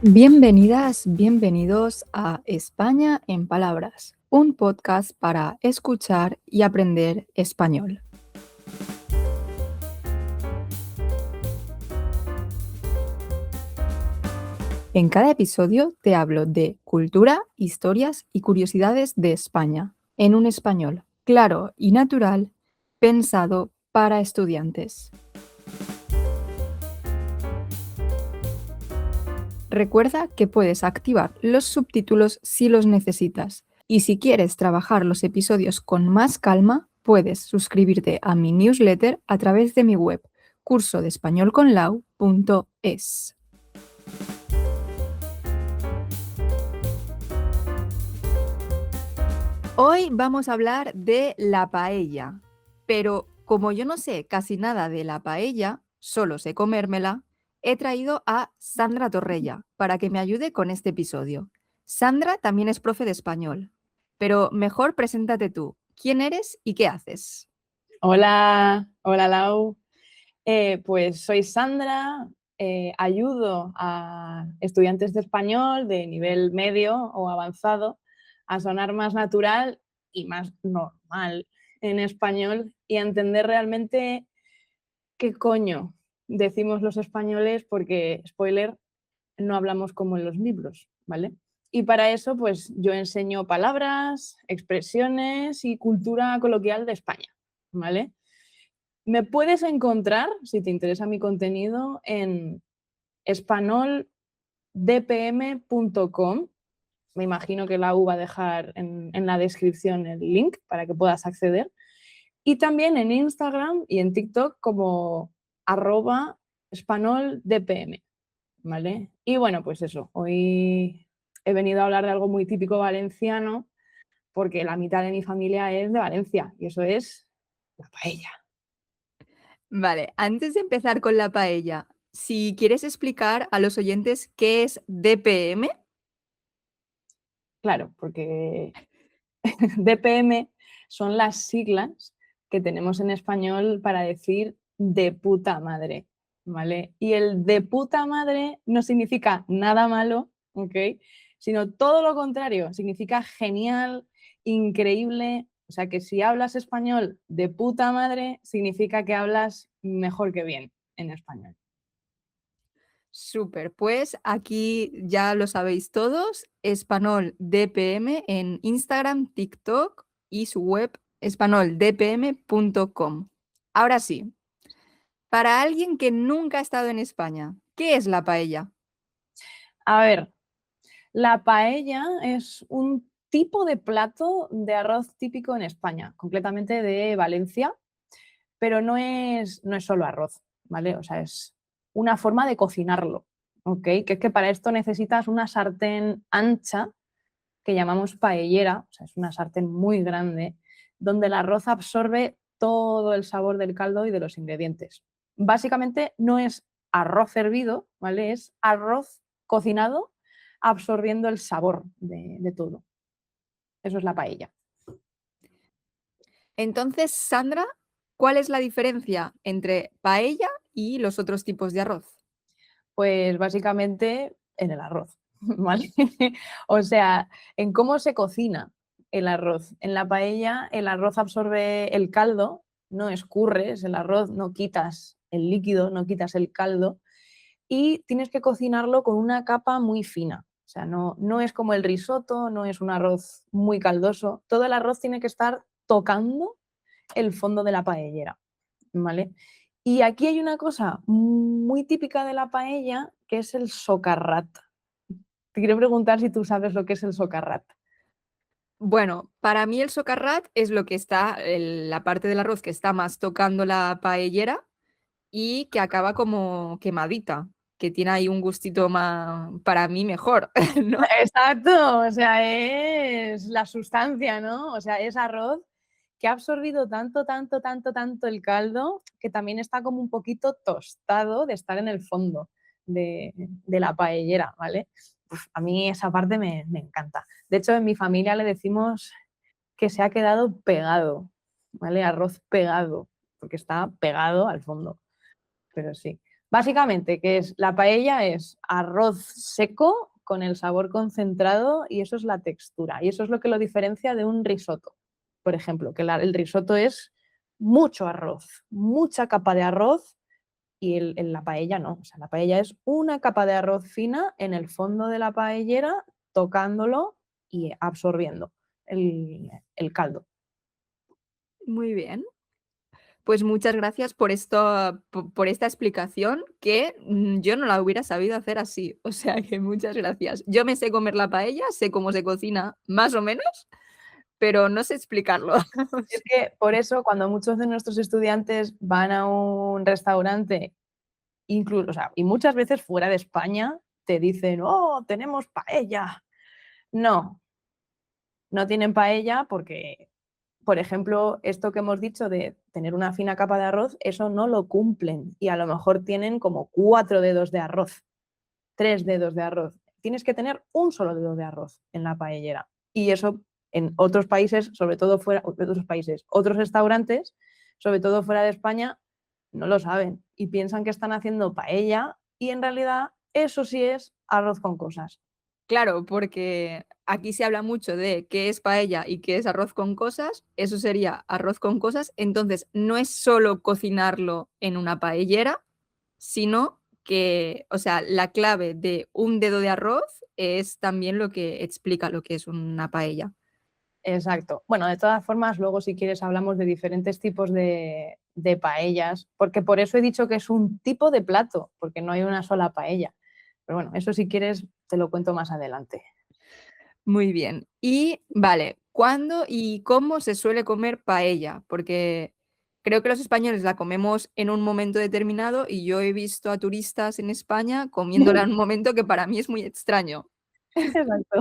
Bienvenidas, bienvenidos a España en Palabras, un podcast para escuchar y aprender español. En cada episodio te hablo de cultura, historias y curiosidades de España, en un español claro y natural, pensado para estudiantes. Recuerda que puedes activar los subtítulos si los necesitas. Y si quieres trabajar los episodios con más calma, puedes suscribirte a mi newsletter a través de mi web, cursodespañolconlau.es. Hoy vamos a hablar de la paella, pero como yo no sé casi nada de la paella, solo sé comérmela, he traído a Sandra Torrella para que me ayude con este episodio. Sandra también es profe de español, pero mejor preséntate tú. ¿Quién eres y qué haces? Hola, hola Lau. Pues soy Sandra, ayudo a estudiantes de español de nivel medio o avanzado a sonar más natural y más normal en español y a entender realmente qué coño decimos los españoles porque, spoiler, no hablamos como en los libros, ¿vale? Y para eso, pues yo enseño palabras, expresiones y cultura coloquial de España, ¿vale? Me puedes encontrar, si te interesa mi contenido, en espanoldpm.com. Me imagino que la U va a dejar en la descripción el link para que puedas acceder. Y también en Instagram y en TikTok como @espanoldpm, ¿vale? Y bueno, pues eso, hoy he venido a hablar de algo muy típico valenciano porque la mitad de mi familia es de Valencia y eso es la paella. Vale, antes de empezar con la paella, si quieres explicar a los oyentes qué es DPM. Claro, porque DPM son las siglas que tenemos en español para decir de puta madre, ¿vale? Y el de puta madre no significa nada malo, ¿ok? Sino todo lo contrario, significa genial, increíble. O sea que si hablas español de puta madre, significa que hablas mejor que bien en español. Súper, pues aquí ya lo sabéis todos, Español DPM en Instagram, TikTok y su web espanoldpm.com. Ahora sí, para alguien que nunca ha estado en España, ¿qué es la paella? A ver, la paella es un tipo de plato de arroz típico en España, completamente de Valencia, pero no es solo arroz, ¿vale? O sea, es una forma de cocinarlo, ¿ok? Que es que para esto necesitas una sartén ancha que llamamos paellera, o sea, es una sartén muy grande, donde el arroz absorbe todo el sabor del caldo y de los ingredientes. Básicamente no es arroz hervido, ¿vale? Es arroz cocinado absorbiendo el sabor de todo. Eso es la paella. Entonces, Sandra, ¿cuál es la diferencia entre paella y los otros tipos de arroz? Pues básicamente en el arroz, ¿vale? O sea, en cómo se cocina el arroz. En la paella el arroz absorbe el caldo, no escurres el arroz, no quitas el líquido, no quitas el caldo y tienes que cocinarlo con una capa muy fina. O sea, no es como el risotto, no es un arroz muy caldoso. Todo el arroz tiene que estar tocando el fondo de la paellera, ¿vale? Y aquí hay una cosa muy típica de la paella que es el socarrat. Te quiero preguntar si tú sabes lo que es el socarrat. Bueno, para mí el socarrat es lo que está, la parte del arroz que está más tocando la paellera y que acaba como quemadita, que tiene ahí un gustito más, para mí mejor, ¿no? Exacto, o sea, es la sustancia, ¿no? O sea, es arroz que ha absorbido tanto, tanto, tanto, tanto el caldo que también está como un poquito tostado de estar en el fondo de la paellera, ¿vale? Uf, a mí esa parte me encanta. De hecho, en mi familia le decimos que se ha quedado pegado, ¿vale? Arroz pegado, porque está pegado al fondo, pero sí. Básicamente, que es la paella es arroz seco con el sabor concentrado y eso es la textura. Y eso es lo que lo diferencia de un risotto, por ejemplo, que el risotto es mucho arroz, mucha capa de arroz y la paella no. O sea, la paella es una capa de arroz fina en el fondo de la paellera, tocándolo y absorbiendo el caldo. Muy bien. Pues muchas gracias por esto, por esta explicación que yo no la hubiera sabido hacer así. O sea que muchas gracias. Yo me sé comer la paella, sé cómo se cocina más o menos, pero no sé explicarlo. Es que por eso cuando muchos de nuestros estudiantes van a un restaurante, incluso, o sea, y muchas veces fuera de España, te dicen, oh, tenemos paella. No, no tienen paella porque, por ejemplo, esto que hemos dicho de tener una fina capa de arroz, eso no lo cumplen y a lo mejor tienen como 4 dedos de arroz, 3 dedos de arroz. Tienes que tener un solo dedo de arroz en la paellera. Y eso en otros países, sobre todo fuera de otros países, otros restaurantes, sobre todo fuera de España, no lo saben y piensan que están haciendo paella y en realidad eso sí es arroz con cosas. Claro, porque aquí se habla mucho de qué es paella y qué es arroz con cosas. Eso sería arroz con cosas. Entonces, no es solo cocinarlo en una paellera, sino que, o sea, la clave de un dedo de arroz es también lo que explica lo que es una paella. Exacto. Bueno, de todas formas, luego si quieres hablamos de diferentes tipos de paellas, porque por eso he dicho que es un tipo de plato, porque no hay una sola paella. Pero bueno, eso si quieres te lo cuento más adelante. Muy bien. Y vale, ¿cuándo y cómo se suele comer paella? Porque creo que los españoles la comemos en un momento determinado y yo he visto a turistas en España comiéndola en un momento que para mí es muy extraño. Exacto.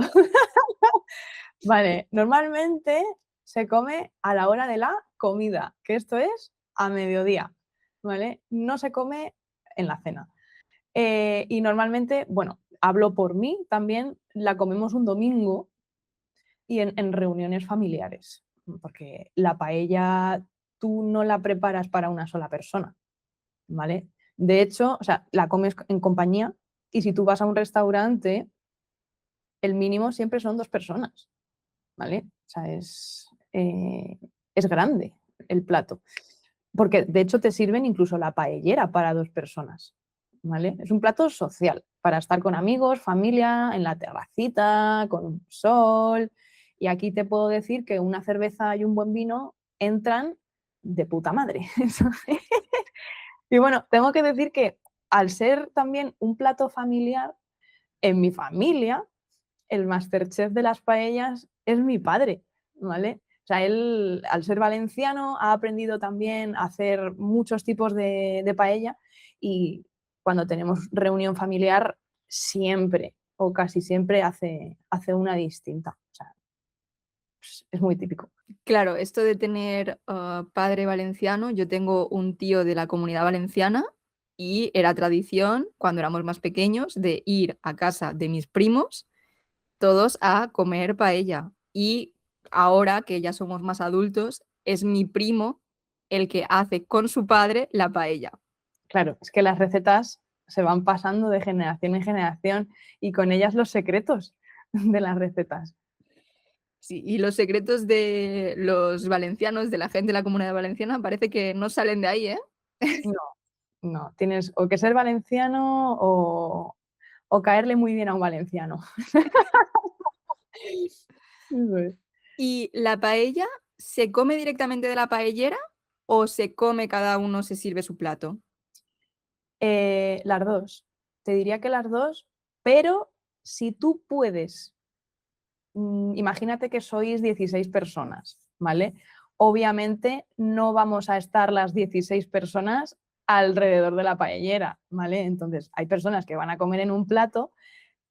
Vale, normalmente se come a la hora de la comida, que esto es a mediodía, ¿vale? No se come en la cena. Y normalmente, bueno, hablo por mí también, la comemos un domingo y en reuniones familiares, porque la paella tú no la preparas para una sola persona, ¿vale? De hecho, o sea, la comes en compañía y si tú vas a un restaurante, el mínimo siempre son 2 personas, ¿vale? O sea, es grande el plato. Porque de hecho te sirven incluso la paellera para 2 personas, ¿vale? Es un plato social para estar con amigos, familia, en la terracita, con un sol. Y aquí te puedo decir que una cerveza y un buen vino entran de puta madre. Y bueno, tengo que decir que al ser también un plato familiar, en mi familia el masterchef de las paellas es mi padre, ¿vale? O sea, él, al ser valenciano, ha aprendido también a hacer muchos tipos de paella y cuando tenemos reunión familiar, siempre o casi siempre hace una distinta. O sea, es muy típico. Claro, esto de tener padre valenciano, yo tengo un tío de la Comunidad Valenciana y era tradición cuando éramos más pequeños de ir a casa de mis primos todos a comer paella. Y ahora que ya somos más adultos, es mi primo el que hace con su padre la paella. Claro, es que las recetas se van pasando de generación en generación y con ellas los secretos de las recetas. Sí, y los secretos de los valencianos, de la gente de la Comunidad Valenciana, parece que no salen de ahí, ¿eh? No, no, tienes o que ser valenciano o caerle muy bien a un valenciano. Eso es. ¿Y la paella se come directamente de la paellera o se come cada uno se sirve su plato? Las dos. Te diría que las dos, pero si tú puedes, imagínate que sois 16 personas, ¿vale? Obviamente no vamos a estar las 16 personas alrededor de la paellera, ¿vale? Entonces hay personas que van a comer en un plato,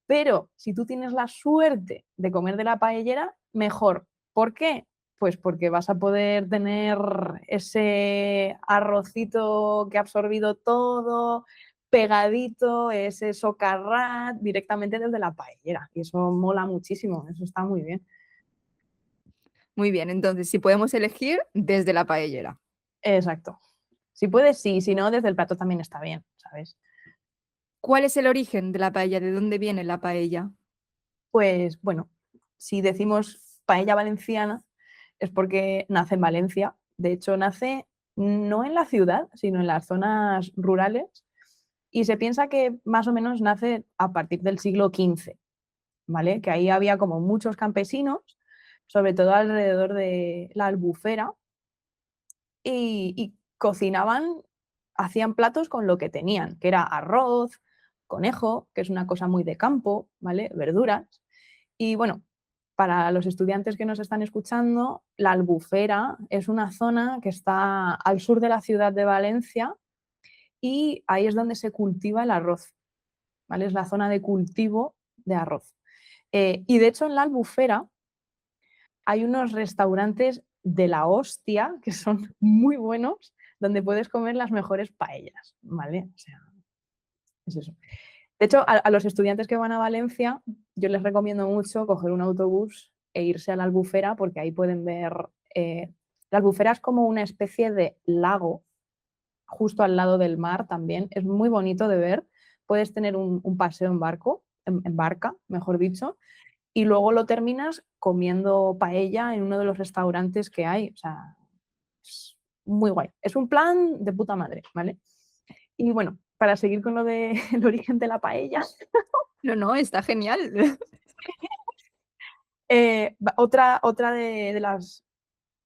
pero si tú tienes la suerte de comer de la paellera, mejor. ¿Por qué? Pues porque vas a poder tener ese arrocito que ha absorbido todo, pegadito, ese socarrat directamente desde la paellera. Y eso mola muchísimo, eso está muy bien. Muy bien, entonces si podemos elegir desde la paellera. Exacto. Si puedes, sí, si no, desde el plato también está bien, ¿sabes? ¿Cuál es el origen de la paella? ¿De dónde viene la paella? Pues bueno, si decimos paella valenciana es porque nace en Valencia. De hecho, nace no en la ciudad, sino en las zonas rurales. Y se piensa que más o menos nace a partir del siglo XV, ¿vale? Que ahí había como muchos campesinos, sobre todo alrededor de la Albufera, y cocinaban, hacían platos con lo que tenían, que era arroz, conejo, que es una cosa muy de campo, ¿vale? Verduras. Y bueno, para los estudiantes que nos están escuchando, la Albufera es una zona que está al sur de la ciudad de Valencia y ahí es donde se cultiva el arroz, ¿vale? Es la zona de cultivo de arroz. Y de hecho en la Albufera hay unos restaurantes de la hostia que son muy buenos, donde puedes comer las mejores paellas, ¿vale? O sea, es eso. De hecho, a los estudiantes que van a Valencia, yo les recomiendo mucho coger un autobús e irse a la Albufera porque ahí pueden ver... la Albufera es como una especie de lago justo al lado del mar también. Es muy bonito de ver. Puedes tener un paseo en barco, en barca, mejor dicho, y luego lo terminas comiendo paella en uno de los restaurantes que hay. O sea, es muy guay. Es un plan de puta madre, ¿vale? Y bueno, para seguir con lo del origen de la paella, No, no, está genial. otra de las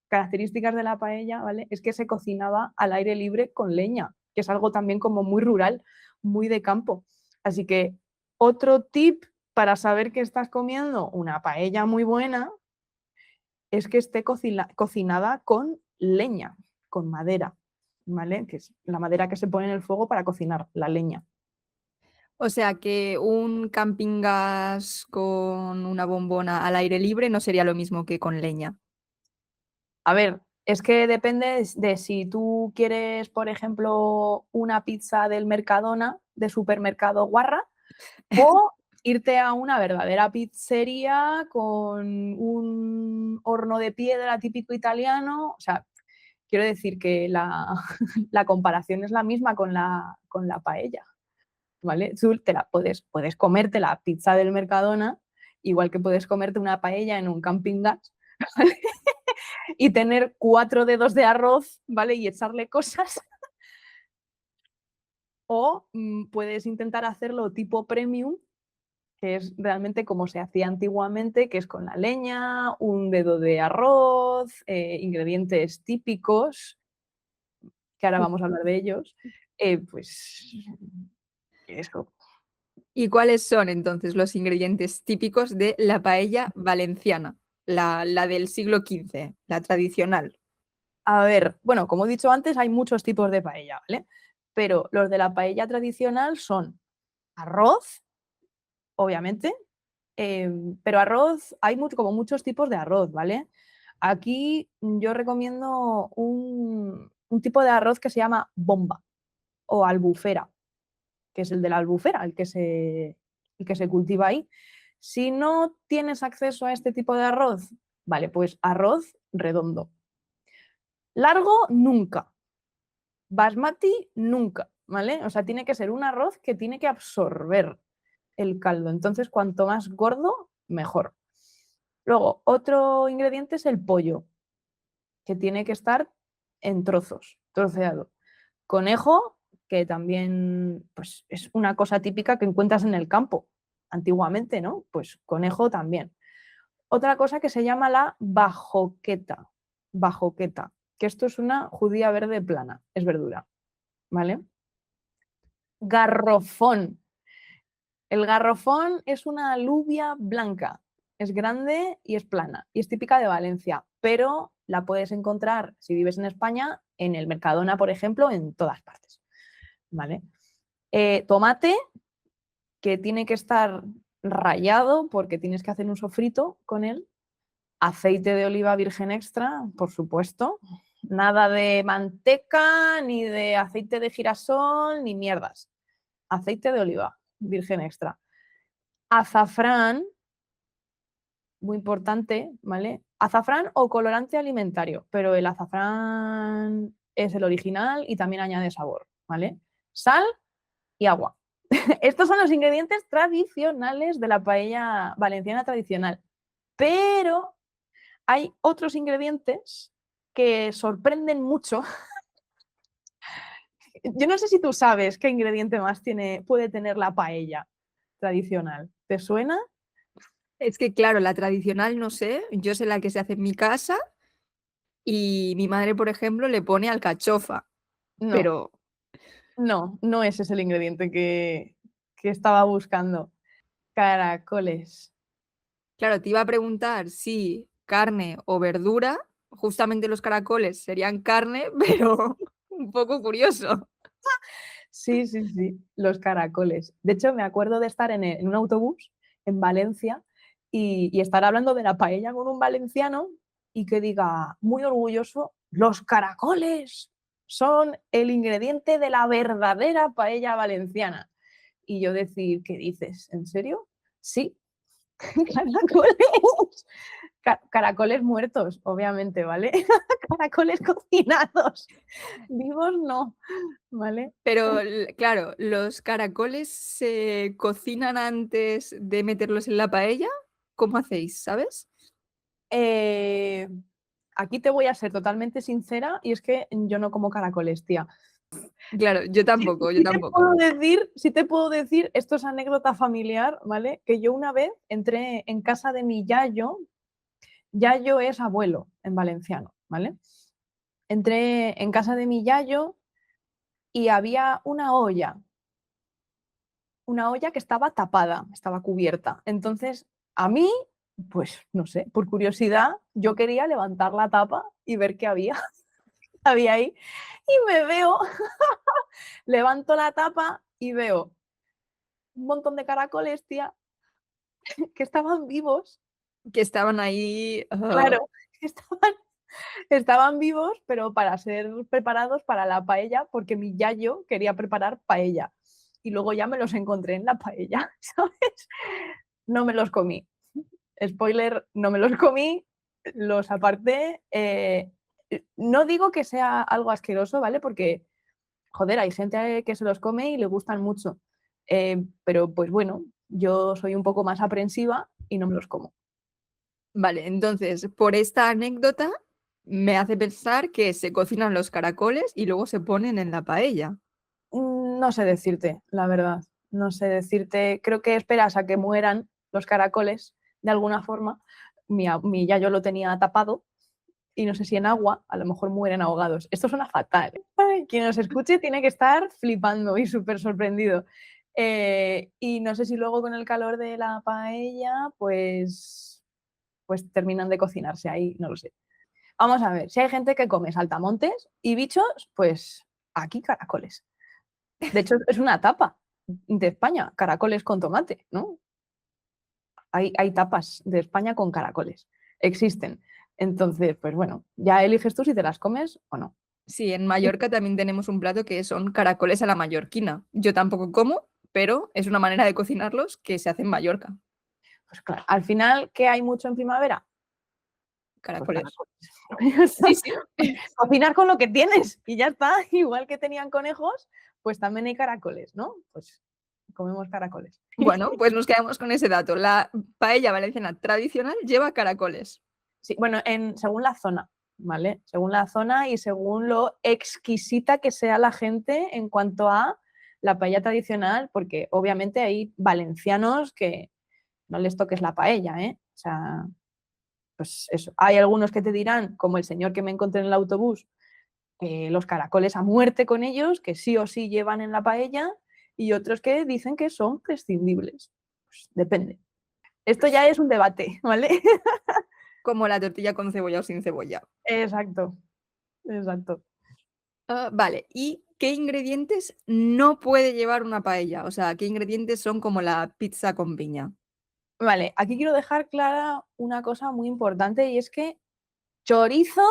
características de la paella, ¿vale? Es que se cocinaba al aire libre con leña, que es algo también como muy rural, muy de campo. Así que otro tip para saber que estás comiendo una paella muy buena es que esté cocinada con leña, con madera, ¿vale? Que es la madera que se pone en el fuego para cocinar, la leña. O sea que un camping gas con una bombona al aire libre no sería lo mismo que con leña. A ver, es que depende de si tú quieres, por ejemplo, una pizza del Mercadona, de supermercado Guarra, o irte a una verdadera pizzería con un horno de piedra típico italiano. O sea, quiero decir que la comparación es la misma con la paella, ¿vale? Tú puedes comerte la pizza del Mercadona, igual que puedes comerte una paella en un camping gas, ¿vale? Y tener 4 dedos de arroz, ¿vale? Y echarle cosas. O puedes intentar hacerlo tipo premium, que es realmente como se hacía antiguamente, que es con la leña, un dedo de arroz, ingredientes típicos, que ahora vamos a hablar de ellos. Pues eso. ¿Y cuáles son entonces los ingredientes típicos de la paella valenciana, la del siglo XV, la tradicional? A ver, bueno, como he dicho antes, hay muchos tipos de paella, ¿vale? Pero los de la paella tradicional son arroz, obviamente, pero arroz, hay como muchos tipos de arroz, ¿vale? Aquí yo recomiendo un tipo de arroz que se llama bomba o albufera, que es el de la albufera, el que se cultiva ahí. Si no tienes acceso a este tipo de arroz, vale, pues arroz redondo. Largo, nunca. Basmati, nunca, ¿vale? O sea, tiene que ser un arroz que tiene que absorber el caldo. Entonces, cuanto más gordo, mejor. Luego, otro ingrediente es el pollo, que tiene que estar en trozos, troceado. Conejo, que también pues, es una cosa típica que encuentras en el campo antiguamente, ¿no? Pues conejo también. Otra cosa que se llama la bajoqueta, que esto es una judía verde plana, es verdura, ¿vale? Garrofón. El garrofón es una alubia blanca, es grande y es plana y es típica de Valencia, pero la puedes encontrar si vives en España, en el Mercadona, por ejemplo, en todas partes. ¿Vale? Tomate, que tiene que estar rallado porque tienes que hacer un sofrito con él. Aceite de oliva virgen extra, por supuesto. Nada de manteca, ni de aceite de girasol, ni mierdas. Aceite de oliva virgen extra. Azafrán, muy importante, ¿vale? Azafrán o colorante alimentario, pero el azafrán es el original y también añade sabor, ¿vale? Sal y agua. Estos son los ingredientes tradicionales de la paella valenciana tradicional. Pero hay otros ingredientes que sorprenden mucho. Yo no sé si tú sabes qué ingrediente más puede tener la paella tradicional. ¿Te suena? Es que, claro, la tradicional no sé, yo sé la que se hace en mi casa y mi madre, por ejemplo, le pone alcachofa, No, pero no ese es el ingrediente que estaba buscando. Caracoles. claro, te iba a preguntar si carne o verdura, justamente los caracoles serían carne, pero un poco curioso. Sí, sí, sí, los caracoles. De hecho, me acuerdo de estar en un autobús en Valencia y estar hablando de la paella con un valenciano y que diga, muy orgulloso, los caracoles son el ingrediente de la verdadera paella valenciana. Y yo decir, ¿qué dices? ¿En serio? Sí, caracoles. Caracoles muertos, obviamente, ¿vale? Caracoles cocinados. Vivos no, ¿vale? Pero claro, ¿los caracoles se cocinan antes de meterlos en la paella? ¿Cómo hacéis, sabes? Eh, Aquí te voy a ser totalmente sincera y es que yo no como caracoles, tía. Claro, yo tampoco, yo tampoco. Sí te puedo decir, esto es anécdota familiar, ¿vale? Que yo una vez entré en casa de mi yayo, yayo es abuelo en valenciano, ¿vale? Entré en casa de mi yayo y había una olla que estaba tapada, estaba cubierta. Entonces, a mí, pues no sé, por curiosidad, yo quería levantar la tapa y ver qué había, había ahí. Y me veo, levanto la tapa y veo un montón de caracoles, tía, que estaban vivos. Que estaban ahí. Claro, estaban vivos, pero para ser preparados para la paella, porque mi yayo quería preparar paella. Y luego ya me los encontré en la paella, ¿sabes? No me los comí. Spoiler, no me los comí, los aparté. No digo que sea algo asqueroso, ¿vale? Porque, joder, hay gente que se los come y le gustan mucho. Pero pues bueno, yo soy un poco más aprensiva y no me los como. Vale, entonces, por esta anécdota me hace pensar que se cocinan los caracoles y luego se ponen en la paella. No sé decirte, la verdad. No sé decirte. Creo que esperas a que mueran los caracoles de alguna forma. Mi yayo lo tenía tapado y no sé si en agua, a lo mejor mueren ahogados. Esto suena fatal. Ay, quien nos escuche tiene que estar flipando y súper sorprendido. Y no sé si luego con el calor de la paella, pues terminan de cocinarse ahí, no lo sé. Vamos a ver, si hay gente que come saltamontes y bichos, pues aquí caracoles. De hecho, es una tapa de España, caracoles con tomate, ¿no? Hay tapas de España con caracoles. Existen. Entonces, pues bueno, ya eliges tú si te las comes o no. Sí, en Mallorca también tenemos un plato que son caracoles a la mallorquina. Yo tampoco como, pero es una manera de cocinarlos que se hace en Mallorca. Pues claro, al final, ¿qué hay mucho en primavera? Pues Caracoles. caracoles. Sí, sí. Cocinar con lo que tienes y ya está. Igual que tenían conejos, pues también hay caracoles, ¿no? Pues comemos caracoles. Bueno, pues nos quedamos con ese dato. La paella valenciana tradicional lleva caracoles. Sí, bueno, según la zona, ¿vale? Según la zona y según lo exquisita que sea la gente en cuanto a la paella tradicional, porque obviamente hay valencianos que no les toques la paella, ¿eh? O sea, pues eso. Hay algunos que te dirán, como el señor que me encontré en el autobús, que los caracoles a muerte con ellos, que sí o sí llevan en la paella, y otros que dicen que son prescindibles. Pues depende. Esto ya es un debate, ¿vale? Como la tortilla con cebolla o sin cebolla. Exacto, exacto. Vale, ¿y qué ingredientes no puede llevar una paella? O sea, ¿qué ingredientes son como la pizza con piña? Vale, aquí quiero dejar clara una cosa muy importante y es que chorizo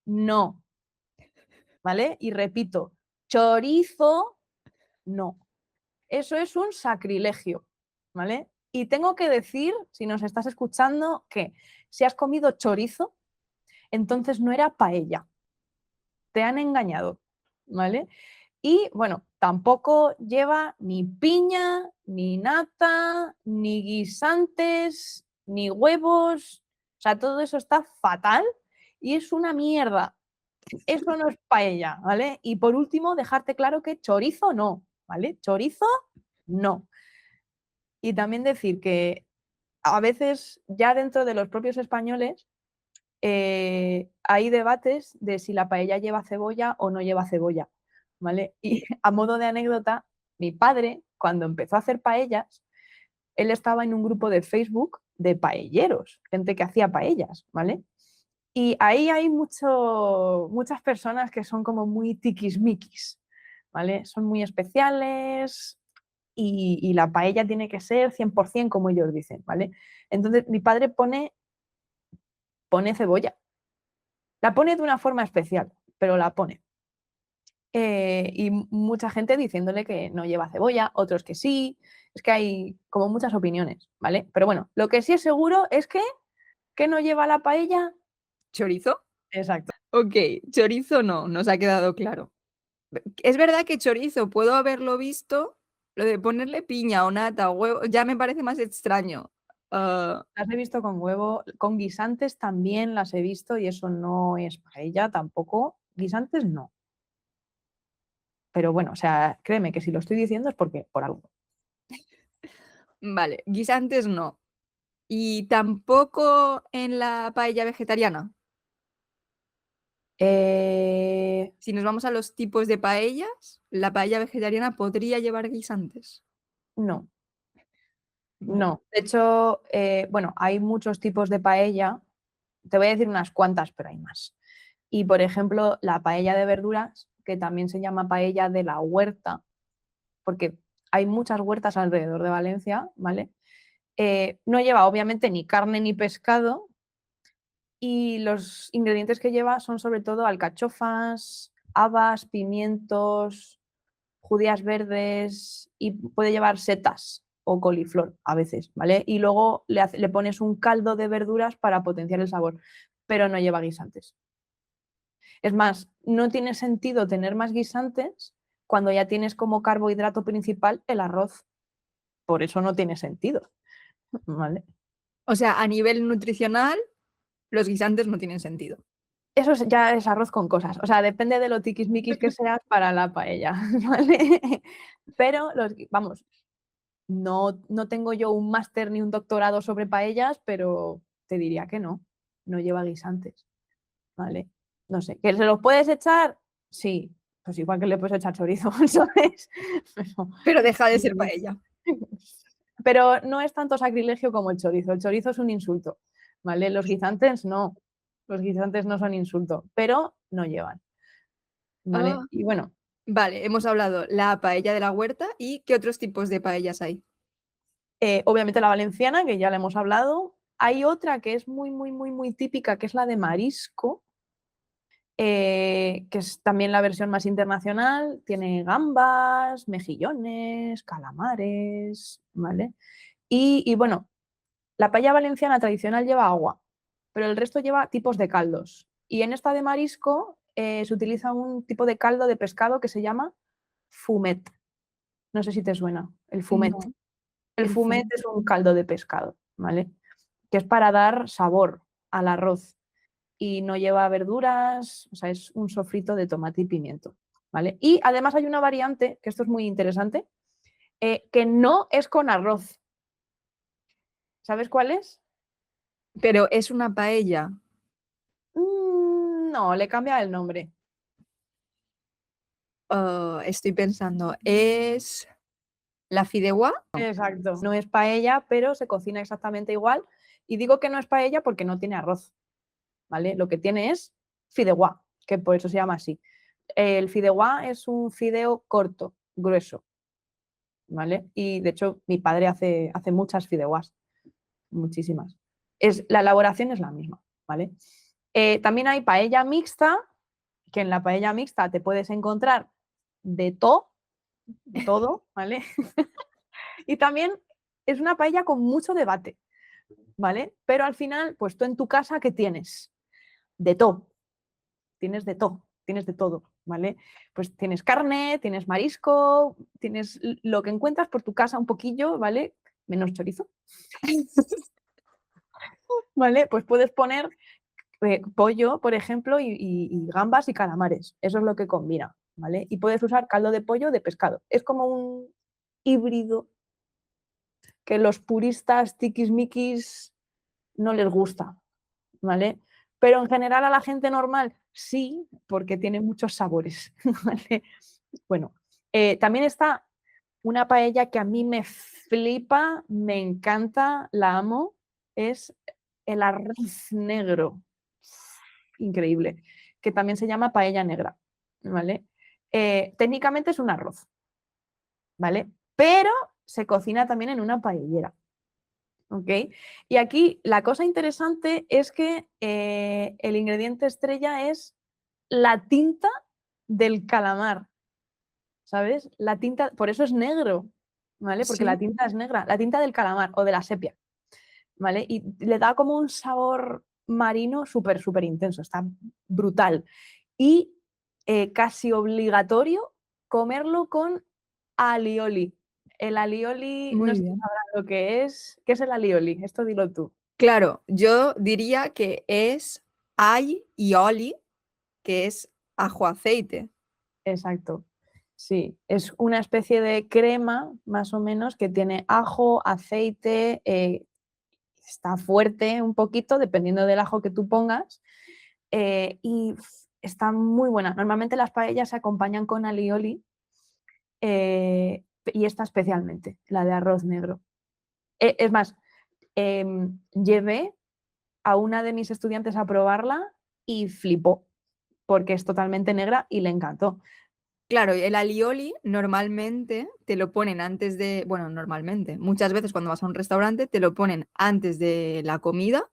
no, ¿vale? Y repito, chorizo no. Eso es un sacrilegio, ¿vale? Y tengo que decir, si nos estás escuchando, que si has comido chorizo, entonces no era paella. Te han engañado, ¿vale? Y bueno, tampoco lleva ni piña, ni nata, ni guisantes, ni huevos. O sea, todo eso está fatal y es una mierda. Eso no es paella, ¿vale? Y por último, dejarte claro que chorizo no, ¿vale? Chorizo no. Y también decir que a veces ya dentro de los propios españoles hay debates de si la paella lleva cebolla o no lleva cebolla, ¿vale? Y a modo de anécdota, mi padre, cuando empezó a hacer paellas, él estaba en un grupo de Facebook de paelleros, gente que hacía paellas, ¿vale? Y ahí hay muchas personas que son como muy tiquismiquis, ¿vale? Son muy especiales y la paella tiene que ser 100% como ellos dicen, ¿vale? Entonces mi padre pone cebolla. La pone de una forma especial, pero la pone. Y mucha gente diciéndole que no lleva cebolla, otros que sí. Es que hay como muchas opiniones, ¿vale? Pero bueno, lo que sí es seguro es que no lleva la paella. ¿Chorizo? Exacto. Ok, chorizo no, nos ha quedado claro. Es verdad que chorizo puedo haberlo visto, lo de ponerle piña o nata o huevo, ya me parece más extraño. Ah, Las he visto con huevo, con guisantes también las he visto y eso no es paella tampoco. Guisantes no. Pero bueno, o sea, créeme que si lo estoy diciendo es porque por algo. vale, guisantes no. Y tampoco en la paella vegetariana. Eh, Si nos vamos a los tipos de paellas, la paella vegetariana podría llevar guisantes. no. Vale. No, de hecho, bueno, hay muchos tipos de paella. Te voy a decir unas cuantas, pero hay más. Y por ejemplo, la paella de verduras, que también se llama paella de la huerta, porque hay muchas huertas alrededor de Valencia, ¿vale? No lleva obviamente ni carne ni pescado y los ingredientes que lleva son sobre todo alcachofas, habas, pimientos, judías verdes y puede llevar setas o coliflor a veces, ¿vale? Y luego le pones un caldo de verduras para potenciar el sabor, pero no lleva guisantes. Es más, no tiene sentido tener más guisantes cuando ya tienes como carbohidrato principal el arroz. Por eso no tiene sentido, ¿vale? O sea, a nivel nutricional, los guisantes no tienen sentido. Eso ya es arroz con cosas. O sea, depende de lo tiquismiquis que seas para la paella, ¿vale? Pero, vamos, no tengo yo un máster ni un doctorado sobre paellas, pero te diría que no, no lleva guisantes, ¿vale? No sé, ¿que se los puedes echar? Sí, pues igual que le puedes echar chorizo, ¿sabes? Pero, Pero deja de ser paella. pero no es tanto sacrilegio como el chorizo es un insulto, ¿vale? Los guisantes no son insulto, pero no llevan, ¿vale? Ah, Y bueno, vale, hemos hablado la paella de la huerta y ¿qué otros tipos de paellas hay? obviamente la valenciana, que ya la hemos hablado. Hay otra que es muy, muy, muy, muy típica, que es la de marisco, que es también la versión más internacional. Tiene gambas, mejillones, calamares, ¿vale? Y bueno, la paella valenciana tradicional lleva agua, pero el resto lleva tipos de caldos. Y en esta de marisco se utiliza un tipo de caldo de pescado que se llama fumet. No sé si te suena, el fumet. No, El el fumet fumet. es un caldo de pescado, ¿vale? Que es para dar sabor al arroz y no lleva verduras, o sea, es un sofrito de tomate y pimiento, ¿vale? Y además hay una variante, que esto es muy interesante, que no es con arroz. ¿Sabes cuál es? Pero es una paella. No, le cambia el nombre. Estoy pensando, ¿es la fideuá? Exacto. No es paella, pero se cocina exactamente igual. Y digo que no es paella porque no tiene arroz, ¿vale? Lo que tiene es fideuá, que por eso se llama así. El fideuá es un fideo corto, grueso, ¿vale? Y de hecho mi padre hace muchas fideuás, muchísimas. La elaboración es la misma, ¿vale? También hay paella mixta, que en la paella mixta te puedes encontrar de todo, todo, ¿vale? Y también es una paella con mucho debate, ¿vale? Pero al final, pues tú en tu casa, ¿qué tienes? De todo. Tienes de todo, tienes de todo. ¿vale? Pues tienes carne, tienes marisco, tienes lo que encuentras por tu casa un poquillo, ¿vale? Menos chorizo, ¿vale? Pues puedes poner pollo, por ejemplo, y gambas y calamares. Eso es lo que combina, ¿vale? Y puedes usar caldo de pollo de pescado. Es como un híbrido que los puristas tiquismiquis no les gusta, ¿vale? Pero en general a la gente normal sí, porque tiene muchos sabores, ¿vale? Bueno, también está una paella que a mí me flipa, me encanta, la amo, es el arroz negro. Increíble, que también se llama paella negra, ¿vale? Técnicamente es un arroz, ¿vale? Pero se cocina también en una paellera, ¿ok? Y aquí la cosa interesante es que el ingrediente estrella es la tinta del calamar, ¿sabes? La tinta, por eso es negro, ¿vale? Porque la Sí. tinta es negra, la tinta del calamar o de la sepia, ¿vale? Y le da como un sabor marino súper, súper intenso, está brutal. Y casi obligatorio comerlo con alioli. El alioli, no Muy sé si bien. sabrás lo que es. ¿Qué es el alioli? Esto dilo tú. Claro, yo diría que es ay y oli, que es ajo aceite. Exacto. Sí, es una especie de crema, más o menos, que tiene ajo, aceite, está fuerte un poquito, dependiendo del ajo que tú pongas, y está muy buena. Normalmente las paellas se acompañan con alioli, y esta especialmente, la de arroz negro. Es más, llevé a una de mis estudiantes a probarla y flipó, porque es totalmente negra y le encantó. Claro, el alioli normalmente te lo ponen antes de, bueno, normalmente, muchas veces cuando vas a un restaurante te lo ponen antes de la comida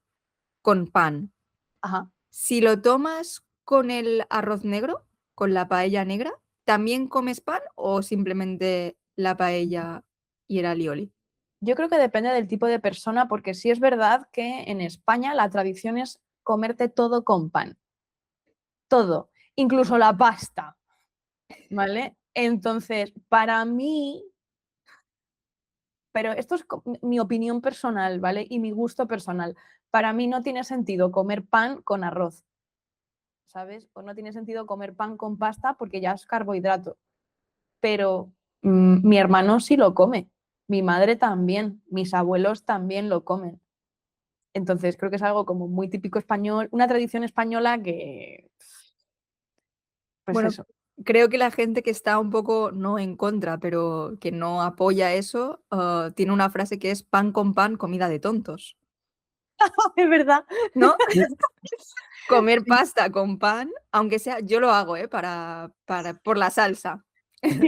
con pan. Ajá. Si lo tomas con el arroz negro, con la paella negra, ¿también comes pan o simplemente la paella y el alioli? Yo creo que depende del tipo de persona, porque sí es verdad que en España la tradición es comerte todo con pan, todo, incluso la pasta, ¿vale? Entonces, para mí, pero esto es mi opinión personal, ¿vale? Y mi gusto personal. Para mí no tiene sentido comer pan con arroz, ¿sabes? O no tiene sentido comer pan con pasta porque ya es carbohidrato. Pero mi hermano sí lo come, mi madre también, mis abuelos también lo comen. Entonces creo que es algo como muy típico español, una tradición española que, pues Bueno, eso. creo que la gente que está un poco, no en contra, pero que no apoya eso, tiene una frase que es pan con pan, comida de tontos, Es verdad. ¿no? Comer Sí. pasta con pan, aunque sea, yo lo hago, ¿eh? Por la salsa.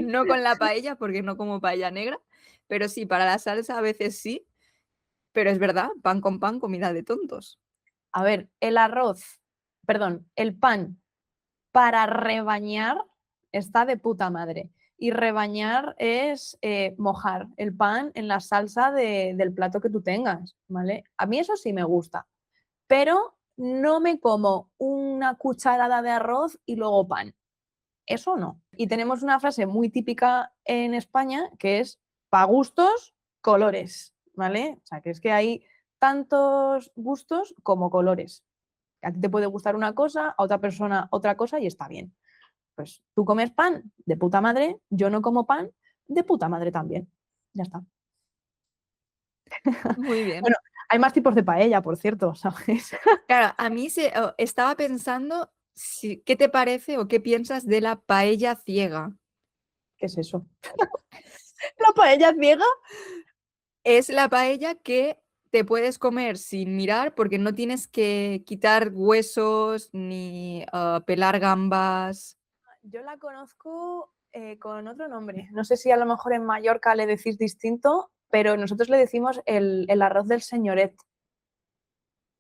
No con la paella, porque no como paella negra, pero sí, para la salsa a veces sí, pero es verdad, pan con pan, comida de tontos. A ver, el arroz, perdón, el pan para rebañar está de puta madre. Y rebañar es mojar el pan en la salsa del plato que tú tengas, ¿vale? A mí eso sí me gusta, pero no me como una cucharada de arroz y luego pan. Eso no. Y tenemos una frase muy típica en España que es pa' gustos, colores, ¿vale? O sea, que es que hay tantos gustos como colores. A ti te puede gustar una cosa, a otra persona otra cosa y está bien. Pues tú comes pan de puta madre, yo no como pan de puta madre también. Ya está. Muy bien. Bueno, hay más tipos de paella, por cierto, ¿sabes? Claro, a mí estaba pensando, ¿qué te parece o qué piensas de la paella ciega? ¿Qué es eso? ¿La paella ciega? Es la paella que te puedes comer sin mirar porque no tienes que quitar huesos ni pelar gambas. Yo la conozco con otro nombre. No sé si a lo mejor en Mallorca le decís distinto, pero nosotros le decimos el arroz del señoret.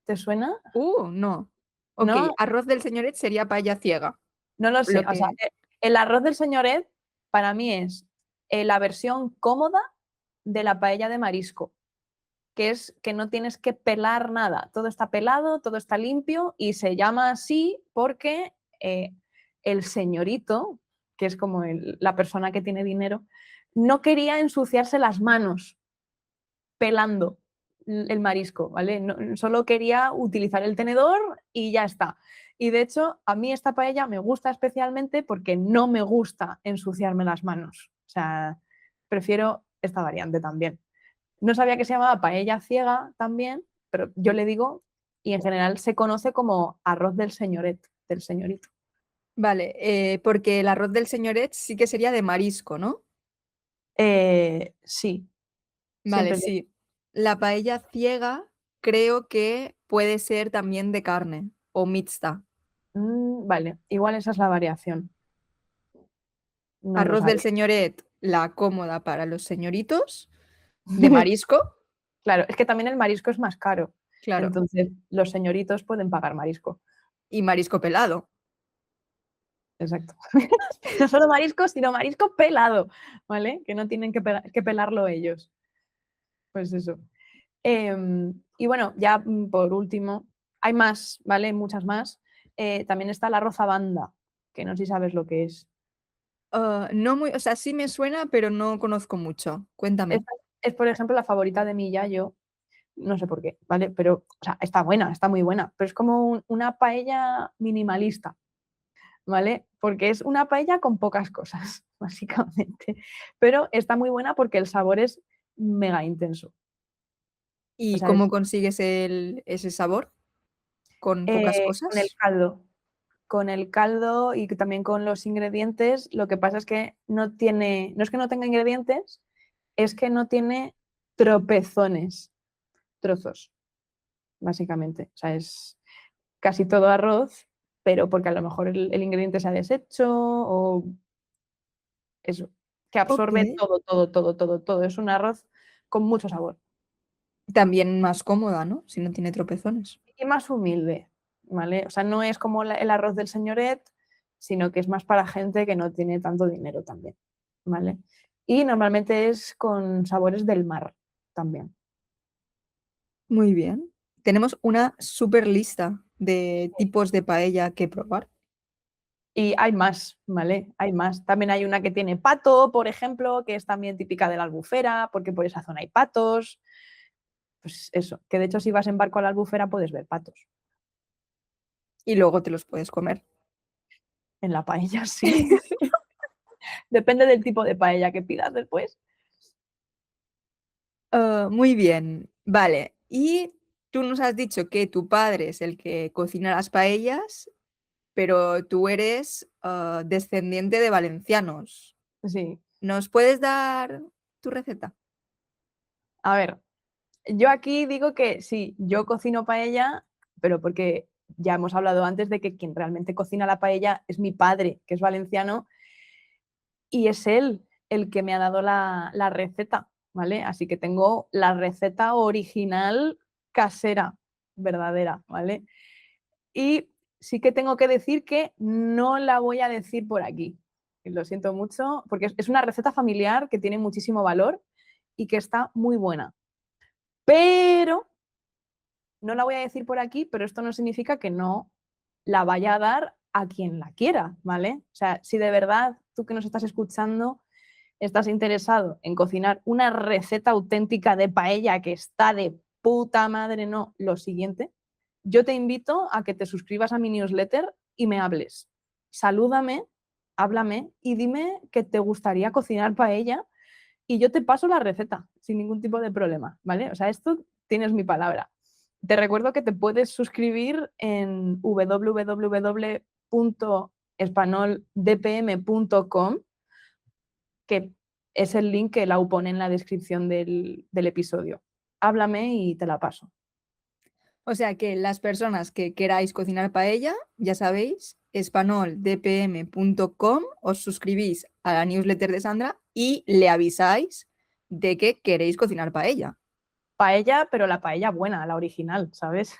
¿Te suena? No. Ok, ¿No? arroz del señoret sería paella ciega. No lo sé. Lo O sea, que... el arroz del señoret para mí es la versión cómoda de la paella de marisco, que es que no tienes que pelar nada. Todo está pelado, todo está limpio y se llama así porque el señorito, que es como la persona que tiene dinero, no quería ensuciarse las manos pelando el marisco, ¿vale? Solo quería utilizar el tenedor y ya está. Y de hecho, a mí esta paella me gusta especialmente porque no me gusta ensuciarme las manos. O sea, prefiero esta variante también. No sabía que se llamaba paella ciega también, pero yo le digo, y en general se conoce como arroz del señoret, del señorito. Vale, porque el arroz del señoret sí que sería de marisco, ¿no? Sí, Vale, siempre. sí. La paella ciega creo que puede ser también de carne o mixta. Vale, igual esa es la variación. No lo Arroz del sabía. señoret, la cómoda para los señoritos, de marisco, Claro, es que también el marisco es más caro. claro, Entonces, los señoritos pueden pagar marisco. y marisco pelado. Exacto. No solo marisco, sino marisco pelado, ¿vale? Que no tienen que pelarlo ellos. Pues eso. Y bueno, ya por último, hay más, ¿vale? Muchas más. También está la rozabanda, que no sé si sabes lo que es. No muy, o sea, sí me suena, pero no conozco mucho. Cuéntame. Esta es, por ejemplo, la favorita de mi yayo, no sé por qué, ¿vale? Pero, o sea, está buena, está muy buena, pero es como una paella minimalista, ¿vale? Porque es una paella con pocas cosas, básicamente. Pero está muy buena porque el sabor es mega intenso. O ¿Y sea, es cómo consigues ese sabor? ¿Con pocas con el cosas? caldo. Con el caldo y también con los ingredientes, lo que pasa es que no tiene, no es que no tenga ingredientes, es que no tiene tropezones, trozos, básicamente. O sea, es casi todo arroz, pero porque a lo mejor el ingrediente se ha deshecho o eso, que Ok. absorbe todo, todo, todo, todo, todo. Es un arroz con mucho sabor También más cómoda, ¿no? Si no tiene tropezones. y más humilde, ¿vale? O sea, no es como el arroz del señoret, sino que es más para gente que no tiene tanto dinero también, ¿vale? Y normalmente es con sabores del mar también. Muy bien. Tenemos una súper lista de tipos de paella que probar. Y hay más, ¿vale? Hay más. También hay una que tiene pato, por ejemplo, que es también típica de la Albufera, porque por esa zona hay patos. Pues eso, que de hecho si vas en barco a la Albufera puedes ver patos. Y luego te los puedes comer. En la paella, sí. Depende del tipo de paella que pidas después. Muy bien. Vale. Y tú nos has dicho que tu padre es el que cocina las paellas, pero tú eres descendiente de valencianos. Sí. ¿Nos puedes dar tu receta? A ver, yo aquí digo que sí, yo cocino paella, pero porque ya hemos hablado antes de que quien realmente cocina la paella es mi padre, que es valenciano, y es él el que me ha dado la receta, ¿vale? Así que tengo la receta original casera, verdadera, ¿vale? Y sí que tengo que decir que no la voy a decir por aquí. Lo siento mucho, porque es una receta familiar que tiene muchísimo valor y que está muy buena. Pero no la voy a decir por aquí, pero esto no significa que no la vaya a dar a quien la quiera, ¿vale? O sea, si de verdad tú que nos estás escuchando estás interesado en cocinar una receta auténtica de paella que está de puta madre, no, lo siguiente, yo te invito a que te suscribas a mi newsletter y me hables. Salúdame, háblame y dime que te gustaría cocinar paella y yo te paso la receta sin ningún tipo de problema, ¿vale? O sea, esto tienes mi palabra. Te recuerdo que te puedes suscribir en www.espanoldpm.com, que es el link que Lau pone en la descripción del episodio. Háblame y te la paso. O sea que las personas que queráis cocinar paella, ya sabéis, espanoldpm.com, os suscribís a la newsletter de Sandra y le avisáis de que queréis cocinar paella. Paella, pero la paella buena, la original, ¿sabes?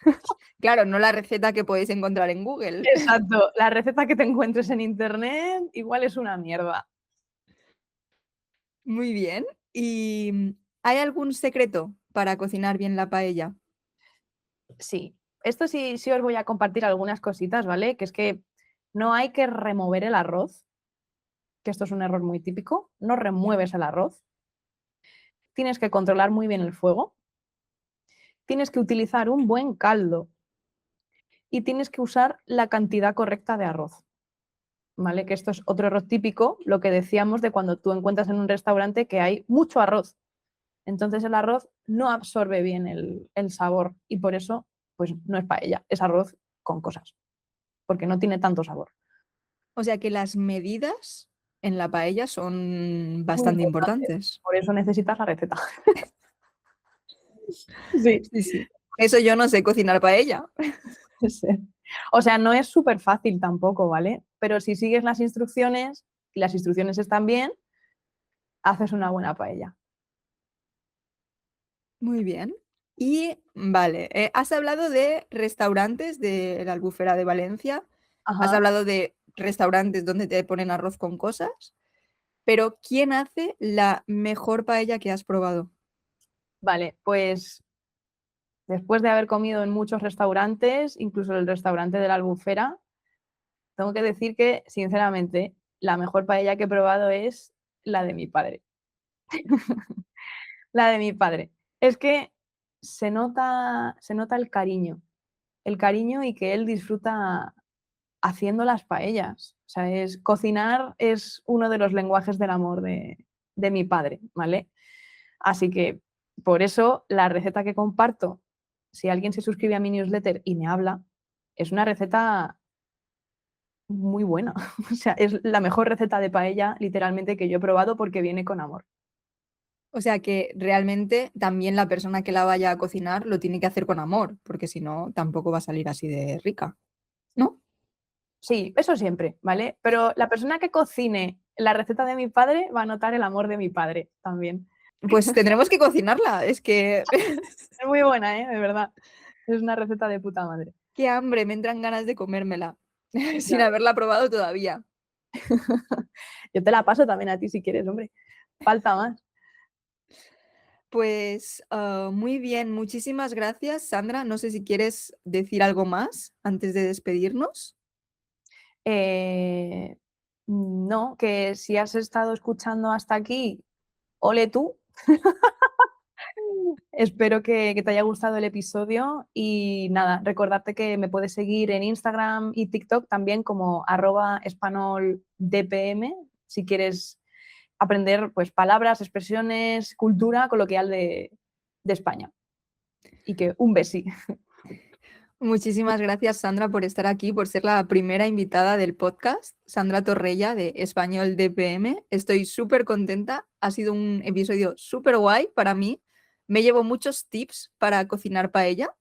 Claro, no la receta que podéis encontrar en Google. Exacto. La receta que te encuentres en internet igual es una mierda. Muy bien. ¿Y hay algún secreto para cocinar bien la paella? Sí, esto sí, sí os voy a compartir algunas cositas, ¿vale? Que es que no hay que remover el arroz, que esto es un error muy típico, no remueves el arroz. Tienes que controlar muy bien el fuego, tienes que utilizar un buen caldo y tienes que usar la cantidad correcta de arroz. ¿Vale? Que esto es otro error típico, lo que decíamos de cuando tú encuentras en un restaurante que hay mucho arroz. Entonces el arroz no absorbe bien el sabor y por eso pues no es paella, es arroz con cosas, porque no tiene tanto sabor. O sea que las medidas en la paella son Muy bastante importante, importantes. por eso necesitas la receta. Sí, Sí, sí. Eso yo no sé cocinar paella. sí. O sea, no es súper fácil tampoco, ¿vale? Pero si sigues las instrucciones y las instrucciones están bien, haces una buena paella. Muy bien. Y vale, has hablado de restaurantes de la Albufera de Valencia, has Ajá. hablado de restaurantes donde te ponen arroz con cosas, pero ¿quién hace la mejor paella que has probado? Vale, pues después de haber comido en muchos restaurantes, incluso el restaurante de la Albufera, tengo que decir que, sinceramente, la mejor paella que he probado es la de mi padre. La de mi padre. Es que se nota el cariño y que él disfruta haciendo las paellas. O sea, cocinar es uno de los lenguajes del amor de mi padre, ¿vale? Así que por eso la receta que comparto, si alguien se suscribe a mi newsletter y me habla, es una receta muy buena. O sea, es la mejor receta de paella literalmente que yo he probado porque viene con amor. O sea que realmente también la persona que la vaya a cocinar lo tiene que hacer con amor, porque si no, tampoco va a salir así de rica, ¿no? Sí, eso siempre, ¿vale? Pero la persona que cocine la receta de mi padre va a notar el amor de mi padre también. Pues tendremos que cocinarla, es que Es muy buena, ¿eh? De verdad. Es una receta de puta madre. qué hambre, me entran ganas de comérmela Ya sin haberla probado todavía. Yo te la paso también a ti si quieres, hombre. Falta más. Pues muy bien, muchísimas gracias, Sandra. No sé si quieres decir algo más antes de despedirnos. Eh, no, que si has estado escuchando hasta aquí, ole tú. Espero que te haya gustado el episodio y nada, recordarte que me puedes seguir en Instagram y TikTok también como @espanoldpm si quieres aprender pues palabras, expresiones, cultura coloquial de España. Y que un besi. Muchísimas gracias, Sandra, por estar aquí, por ser la primera invitada del podcast, Sandra Torrella de Español DPM. Estoy súper contenta. Ha sido un episodio súper guay para mí. Me llevo muchos tips para cocinar paella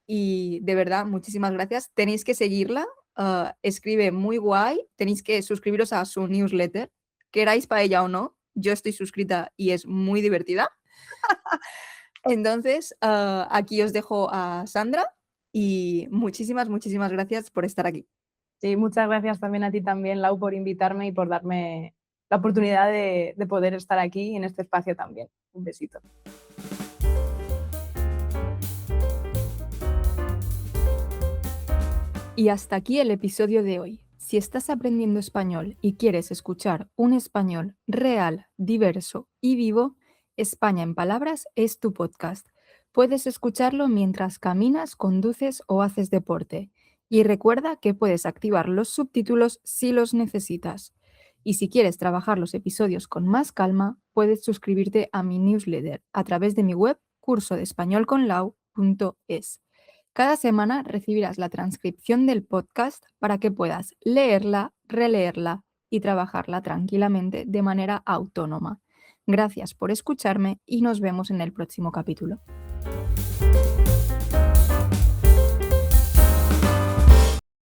y de verdad, muchísimas gracias. Tenéis que seguirla. Escribe muy guay. Tenéis que suscribiros a su newsletter. Queráis paella o no, yo estoy suscrita y es muy divertida. Entonces, aquí os dejo a Sandra y muchísimas, muchísimas gracias por estar aquí. Sí, muchas gracias también a ti también, Lau, por invitarme y por darme la oportunidad de poder estar aquí en este espacio también. Un besito. Y hasta aquí el episodio de hoy. Si estás aprendiendo español y quieres escuchar un español real, diverso y vivo, España en Palabras es tu podcast. Puedes escucharlo mientras caminas, conduces o haces deporte. Y recuerda que puedes activar los subtítulos si los necesitas. Y si quieres trabajar los episodios con más calma, puedes suscribirte a mi newsletter a través de mi web cursodeespañolconlau.es. Cada semana recibirás la transcripción del podcast para que puedas leerla, releerla y trabajarla tranquilamente de manera autónoma. Gracias por escucharme y nos vemos en el próximo capítulo.